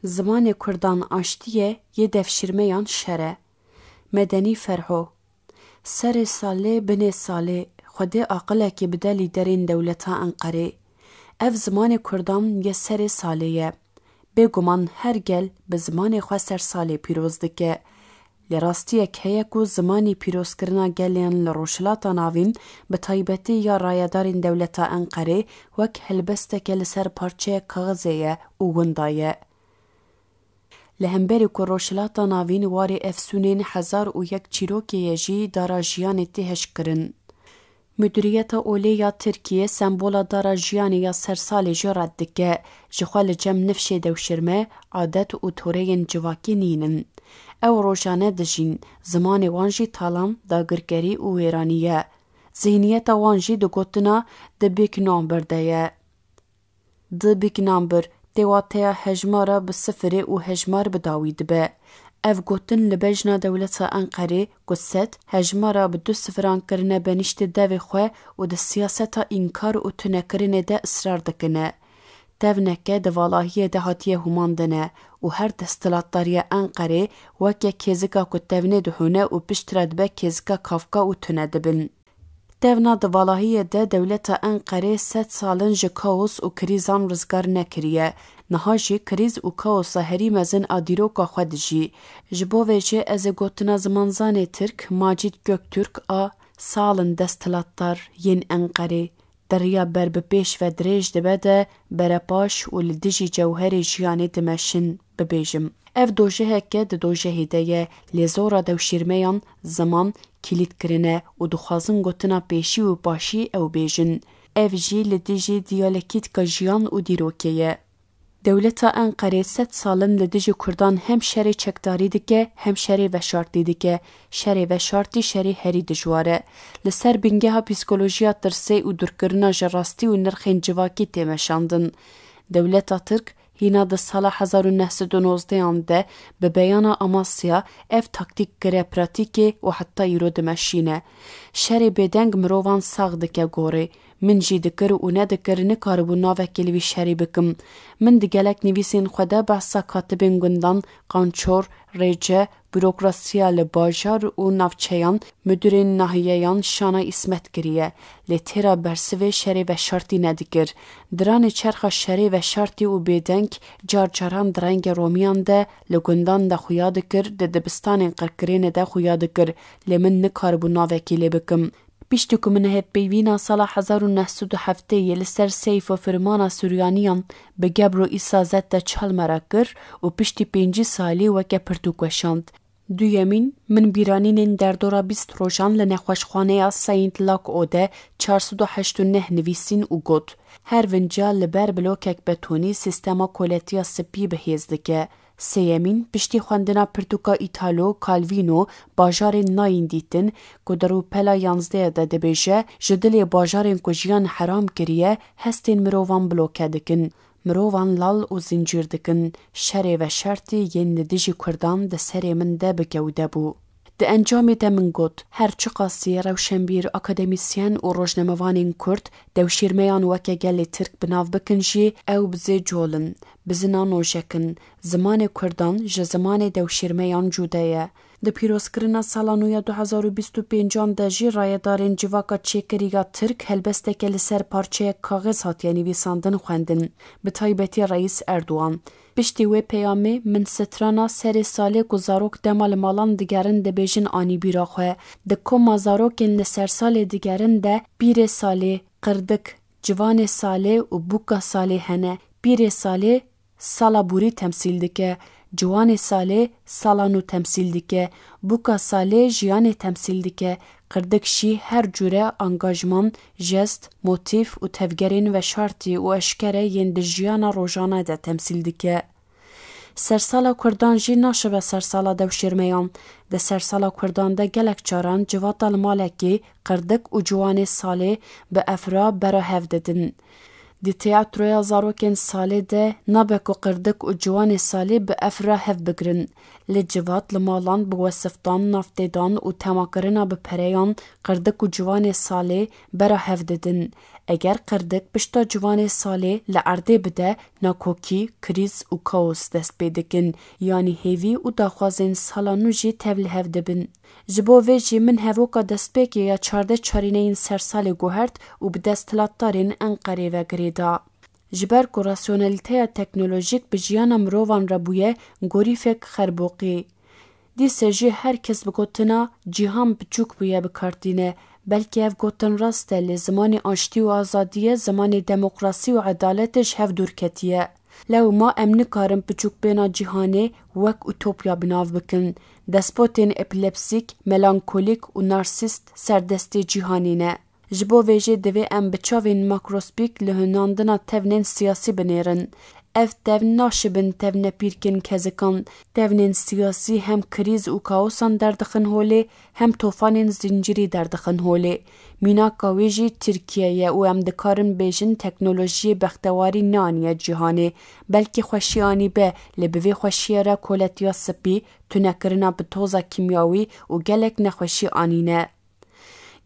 Zimanê Kurdan aştiye yê devşirmeyan şere. Medeni Ferho. Serê salê binê salê, Xwedê aqilekê bide lîderên dewleta Enqerê. Ev zimanê Kurdan yê serê salê ye. Bêguman her gel bi zimanê xwe ser salê pîroz dike. Li rastiyek heye ku zimanî pîrozkirina gelên li Rojhilata Navîn bi taybetî ya rayedarên dewleta Enqerê wek helbesteke li ser parçeyek kaxizê ye û winda ye. Li hemberî ku Rojhilata Navîn warê efsûnên 1001 çîrokê ye jî dara jiyanê tê hişkirin. Müdîriyeta Olê ya Tirkiye sembola dara jiyanê ya sersalê jî red dike, ji xwe li cem nifşê dewşirme, adet û toreyên civakî nînin. Ew rojane dijîn, zimanê wan jî talan, dagirkerî û wêranî ye. Zihniyeta wan jî di gotina di bêknambir de ye. Di bêknambir, tê wateya hejmara bi sifirê û hejmar bi dawî dibe. Ev gotin li bejna dewleta Enqerê ku sed hejmara bi 2 sifiran kirine benîştê devê xwe û di siyaseta înkar û tunekirinê de israr dikine. Tevneke di valahiyê de hatiye hûmandine û her desthilatdariya Enqerê weke kêzika ku tevnê dihûne û pişt re dibe kêzika kafka û tune dibin. Tevna di valahiyê de dewleta Enqerê 100 salin ji kaos û krîzan rizgar nekiriye. Niha jî krîz û kaosa herî mezin a dîroka xwe dijî. Ji bo vê jî ez ê gotina zimanzanê Tirk Macîd Göktürk a salin desthilatdar yên Enqerê deriya ber bi pêş ve dirêj dibe de berepaş û li dijî cewherê jiyanê dimeşin bibêjim. Ev dojeheke di dojehê de ye, lêzora dewşîrmeyan ziman kilîtkirine û dixwazin gotina pêşî û başî ew bêjin. Ev jî li dijî diyalekîtika jiyan û dîrokê ye. Dewleta Enqerê 100 salin li dijî Kurdan hem şerê çekdarî dike hem şerê veşartî dike. Şerê veşartî şerê herî dijwar e. Li ser bingeha psîkolojiya tirsê û dûrkirina ji rastî û nirxên civakî tê meşandin. Dewleta Tirk hîna di sala 1919 de bi beyana Amasya ev taktîk kire pratîkê û heta îro dimeşîne. Şerê bêdeng mirovan sax dike gorê. Min jî dikir û nedikir nikaribû navekê li vî şerê bikim. Min di gelek nivîsên xwe de behsa katibên gundan, qançor, rêce, bürokrasiya li bajar û navçeyan, müdürên nahiyeyan şana îsmet kiriye. Lê têra bersivê şerê veşartî nedikir. Diranê çerxa şerê veşartî û bêdeng car caran di rengê romiyan de li gundan de xuya dikir, di dibistanên qirkirênê de xuya dikir. Lê min nikaribû navekê lê bikim. Piştî ku min hevpeyvîna sala 1907 li ser seyf û firmana Süryaniyan bi gebr û îsazet de çalmera kir û piştî 5 salî weke pirtûk weşand. Duyemîn, min bîranînên derdora 20 rojan li nexweşxaneya Saint Lac de 489 nivîsîn û got. Her vinca li ber blokek betonî sistema koletiya spî bihêz dike. Sêyemîn, piştî xwendina pirtûka Îtalo Calvino bajarên nayîn dîtin ku di rûpela 11 de dibêje ji dilê bajarên ku jiyan heram kiriye hestên mirovan bloke dikin. Mirovan lal û zincîr dikin. Şerê veşartî yên li dijî Kurdan di serê min de bikewde bû. Di encamê de min got, her çi qasî rewşenbîr, akademîsyen û rojnamevanên Kurd dewşîrmeyan weke gelê Tirk binav bikin jî ew bizê colin, bizina nojekin. Zimanê Kurdan ji zimanê dewşîrmeyan cuda ye. Di pîrozkirina sala nû ya 2025 de jî rayedarên civaka çêkiriya Tirk helbesteke li ser parçeyek kaxiz hatiye nivîsandin xwendin, bi taybetî Reîs Erdogan. Piştî wê peyamê min strana serê salê ku zarok dema li malan digerin dibêjin anîbîra xwe. Di koma zarokên li ser salê digerin de pîrê salê, qirdik, civanê salê û bûka salê hene. Pîrê salê sala bûrî temsîl dike, ciwanê salê sala nû temsîl dike, bûka salê jiyanê temsîl dike. Qirdik jî her cure angajman, jest, motif û tevgerên veşartî û eşkere yên di jiyana rojane de temsîl dike. Sersala Kurdan jî naşibe sersala dewşîrmeyan. Di sersala Kurdan de gelek caran civata li malekê qirdik û ciwanê salê bi efra bera hev didin. Di teatroya zarokên salê de nabe ku qirdik û ciwanê salê bi efra hev bigirin. Lê civat li malan bi wesifdan, naftêdan û temakirina bi pereyan qirdik û ciwanê salê bera hev didin. اگر قردک پشتا جوان ساله لعرده بده ناکوکی، کریز و کاوس دست بیدکن یعنی هیوی و داخوازین سالانو جی تول هفده بن. جبو ویجی من هفوکا دست بیکی یا 14 چارینین سرسال گوهرد و به دستلاتدارین انقره و گریدا. جبر کو راسیونالیته تکنولوژیک به جیانا مروان ربویه گوری فکر خربوقی. دیسه جی هر کس بگوتنا جیهان بچوک بویه بکارتینه بلکه اف گوتن راسته لی زمان آشتی و آزادیه زمان دموکراسی و عدالتش هف دور کتیه. لو ما امن کارم بچوک بینا جیهانه وک اوتوپیا بناو بکن. دسپوتین اپیلپسیک، ملانکولیک و نارسیست سردستی جیهانینه. جبو ویجه دوی ام بچاوین ماکروسپیک لهناندنا تونین سیاسی بنیرن. اف تون ناشبن تون پیرکن کزکان تونین سیاسی هم کریز و کاوسان دردخن هوله هم توفان زنجیری دردخن هوله. مینا کاویجی ترکیه و ام دکارن بیجن تکنولوژی بختواری نانیه جهانه بلکه خوشیانی به لبوی خوشیه را کولتیا سپی تونکرنا بتوزا کیمیاوی و گلک نخوشی آنینه.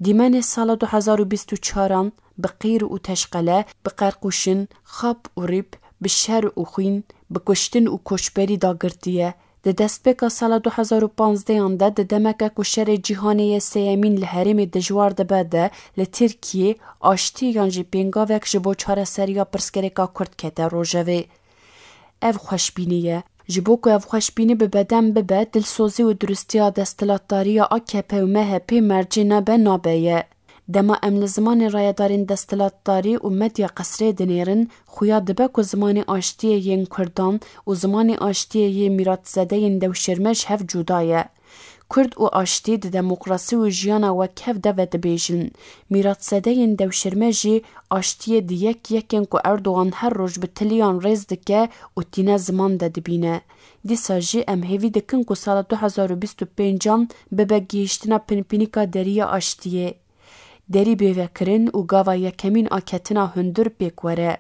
دیمن سال 2024 بقیر و تشقله بقرقوشن خواب و ریب بشهر و خوین بکشتن و کشبری داگرتیه. ده دست بکا سال 2015 ده ده دمکه کشر جیهانی سیمین لحرم دجوار ده بده لترکیه آشتی یانجی پینگا وک جبو چاره سریا پرسکرکا کرد کته روژوه. اف خوشبینیه. جبو که اف خوشبینی به بدن ببه دلسوزی و درستی دستلاتداری AKP و MHP مرجینه به نابیه. دما ام زمان رایدارین دستلاتداری و مدیا قصره دنیرن خویا دبه که زمان آشتی ین کردان و زمان آشتی ین میرات زده ین دوشرمش هف جودایه. کرد و آشتی ده دموکراسی و جیانا و کف ده ود بیجن. میرات زده ین دوشرمجی آشتی ده یکن که اردوغان هر روز به تلیان ریز دکه و تینه زمان ده دبینه. دیسا جی ام هیوی دکن که سال 2025 ببه گیشتنا پنپینیکا دریه آشتیه. دری بیوکرین و گاوا یکمین آکتنا هندر بیکوره.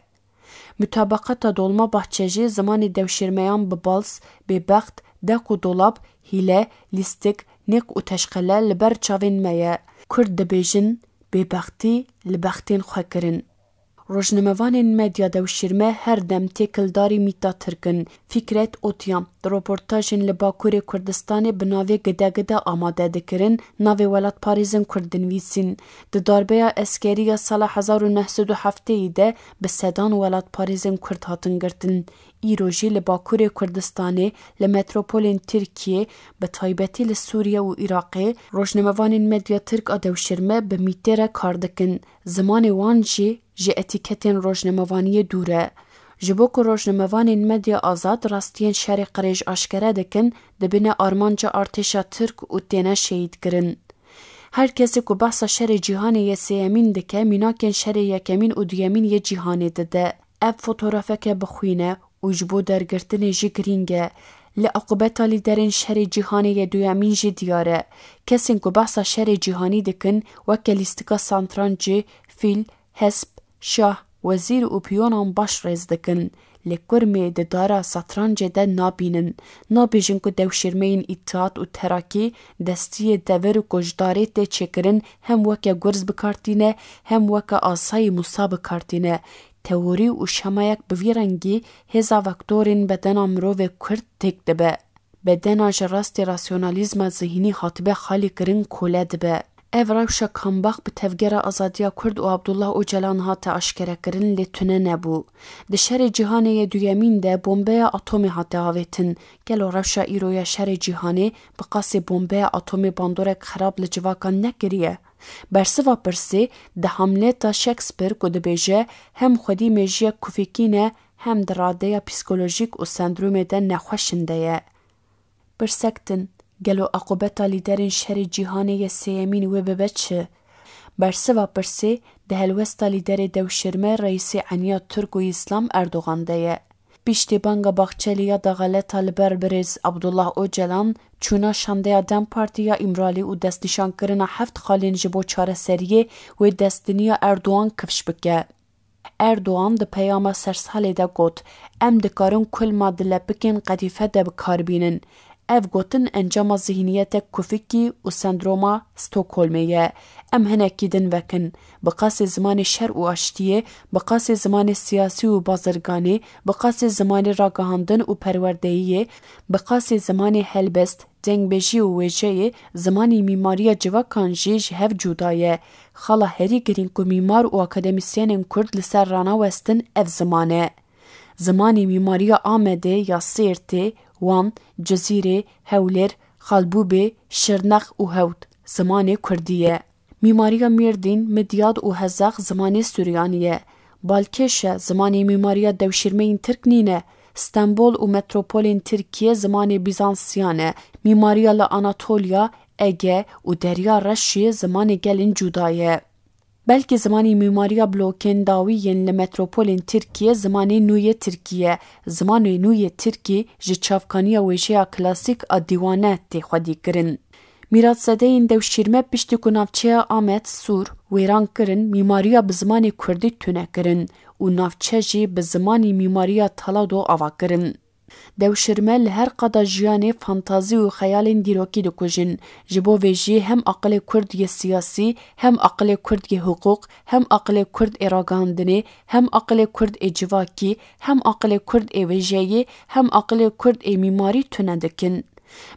مطابقات دولما بحچجی زمان دوشرمیان ببالس ببخت داکو دولاب هیله لیستک نیق و تشقله لبر چاوین مایه. کرد دبیجن ببختی لبختین خوکرین. روزنامه‌وان مدیا دوشرمه هر دم تکلداری میتا ترکن. فکرت اوتیام در رپورتاژن لباکوری کردستان بناوی گده آماده دکرن ناوی ولات پاریزن کردن ویسین. د داربه اسکری سال 1907 ایده به سدان ولات پاریزن کرد هاتن گرتن. ایروژی لباکوری کردستانی لمتروپولین ترکیه به تایبتی لسوریه و عراقی روزنامه‌وان مدیا ترک دوشرمه به میتره کار دکن. زمان وانجی جه اتیکتین روزنامه‌وانی دوره. جبو که روزنامه‌وان مدیا آزاد راستین شر قریج آشکره دکن دبین آرمانجا ارتشا ترک و تینه شهید کرن. هر کسی که بحث شر جهانی سیمین دکه میناکن شر یکمین و دویمین یه جهانی دده. اب فوتوغرافه که بخوینه و جبو درگرتن جی گرینگه. لعقوبت لیدرین شر جهانی دویمین جی دیاره. کسی که بحث شر جهانی دکن وکلیستکا سانترانجی فیل حسب شاه وزیر و پیونان باش ریز دکن. لکرمی ده دارا ساترانج ده نابینن. نابیجن که دوشرمین ایتات و تراکی دستی دور و کجداری ده چکرن هم وکا گرز بکارتینه هم وکا آسای موسا بکارتینه. تئوری و شمایک بویرنگی هزا وکتورین بدن امروه کرد تک دبه. بدن جراست راسیونالیزم ذهنی خاطبه خالی کرن کوله دبه. اف روشا کامباخ به تفگر آزادیا کرد و عبدالله اوجلان هات اشکره کرن لیتونه نبو. ده شر جهانی دویمین ده بومبه اتمی هات آویتن. گلو روشا ایرویا شر جهانی بقاسی بومبه اتمی باندورک خراب لجواکان نکریه. برسوا پرسی ده حمله تا شکسپیر که ده بیجه هم خودی میجیه کفیکینه هم دراده پسیکولوژیک و سندروم ده نخوشنده. برسکتن گلو عقوبتا لیدرین شر جهانی سیمین و ببچه. برسوا پرسی ده هلوستا لیدر دوشرمه رئیس عنیا ترک و اسلام اردوغان ده. بیشتی بانگا باخچلیا دا غلطا لبربرز عبدالله اوجلان چونا شانده دم پارتیا امرالی و دست نشان کرنا هفت خالین جبو چاره سریه و دستنیا اردوان کفش بکه. اردوان ده پیام سرساله ده گوت ام دکارن کل مادله بکن قدیفه ده بکار بینن. ev gotin encama zihniyetek kufiki û sendroma Stockholm'e ye. Em hinekî din vekin. Bi qasê zimanê şer û aştiyê, bi qasê zimanê siyasî û bazirganî, bi qasê zimanê ragihandin û perwerdeyiyê, bi qasê zimanê helbest, dengbêjî û wêjeyê, zimanê mîmariya civakan jî ji hev cuda ye. Xala herî girîng ku mîmar û akademîsyenên Kurd li ser ranawestin ev ziman e. Zimanê mîmariya Amedê ya Sêrtê, Wan, Cizîrê, Hewlêr, Xalbûbê, Şirnex û Hewd zimanê Kurdî ye. Mîmariya Mêrdîn, Midyad û Hezex zimanê Suryanî ye. Balkêşe zimanê mîmariya dewşîrmeyên Tirk nîne. Stenbol û metropolên Tirkiye zimanê Bizansyan e. Mîmariya li Anatolya, Ege û Derya Reşê zimanê gelên cuda ye. Belkî zimanê mîmariya blokên dawî yên li metropolên Tirkiye zimanê nû yê Tirkiye. Zimanê nû yê Tirkî ji çavkaniya wêjeya klasîk a dîwane tê xwedîkirin. Mîratsedeyên dewşîrme piştî ku navçeya Amed Sûr wêran kirin, mîmariya bi zimanê Kurdî tune kirin û navçe jî bi zimanê mîmariya Talado ava kirin. Dewşîrme li her qada jiyanê fantazî û xeyalên dîrokî dikujin. Ji bo vê jî hem aqilê Kurd yê siyasî, hem aqilê Kurd yê hiqûq, hem aqilê Kurd ê ragihandinê, hem aqilê Kurd ê civakî, hem aqilê Kurd ê wêjeyê, hem aqilê Kurd ê mîmarî tune dikin.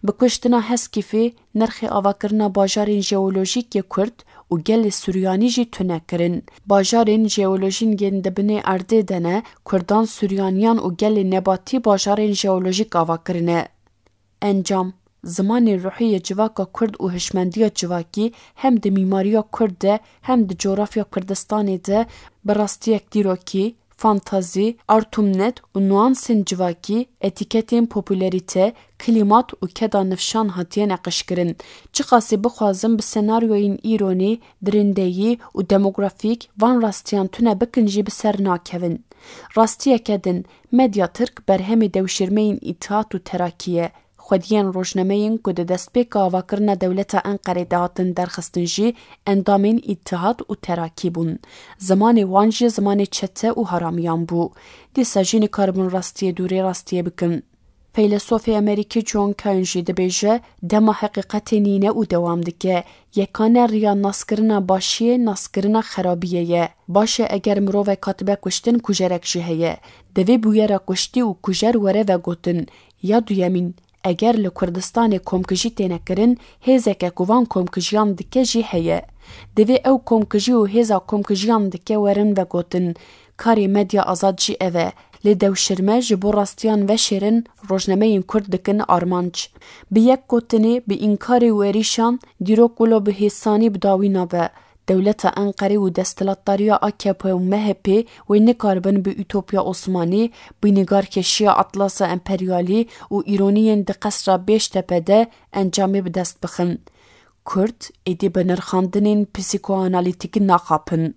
Bi kuştina heskîfê, nirxê avakirina bajarên jeolojîk yê Kurd û gelê Suryanî jî tune kirin. Bajarên jeolojîn yên dibinê erdê de ne, Kurdan Suryaniyan û gelê nebatî bajarên jeolojîk avakirine. Encam, zimanê ruhî yê civaka Kurd û hişmendiya civakî hem di mîmariya Kurd de hem di coğrafya Kurdistanê de bi rastiyek dîrokî, fantazî, artumnet û nuansên civakî, etîketên popülerîte, klîmat û keda nifşan hatiye neqişkirin. Çi qasî bixwazin bi senaryoyên îronî, dirindeyî û demografîk van rastiyan tune bikin jî bi ser nakevin. Rastiyeke din, medya Tirk berhemê dewşîrmeyên îtihat û terakî ye. Xwediyên rojnameyên ku di destpêka avakirina dewleta Enqerê de hatin derxistin jî endamên îtihat û terakî bûn. Zimanê wan jî zimanê çete û haramiyan bû. Dîsa jî nikaribûn rastiyê dûrê rastiyê bikin. Feylesofê Amerîkî John Cain jî dibêje dema heqîqetê nîne û dewam dike. Yekane riya naskirina başiyê naskirina xerabiyê ye. Baş e eger mirovek hatibe kuştin kujerek jî heye. Divê bûyera kuştî û kujer were vegotin. Ya duyemîn, eger li Kurdistanê komkijî têne kirin, hêzeke ku van komkijiyan dike jî heye. Divê ew komkijî û hêza komkijiyan dike werin vegotin. Karê medya azad jî ev e. Lê dewşîrme ji bo rastiyan veşêrin rojnameyên Kurd dikin armanc. Bi yek gotinê bi înkarê û êrîşan dîrok wilo bi hêsanî bi dawî nabe. Dewleta Enqerê û desthilatdariya AKP û MHP wê nikaribin bi Ütopya Osmanî, bi nîgarkeşiya Atlasa Emperyalî û îroniyên di qesra Bêştepe de encamê bi dest bixin. Kurd êdî bi nirxandinên psîkoanalîtîkî naxapin.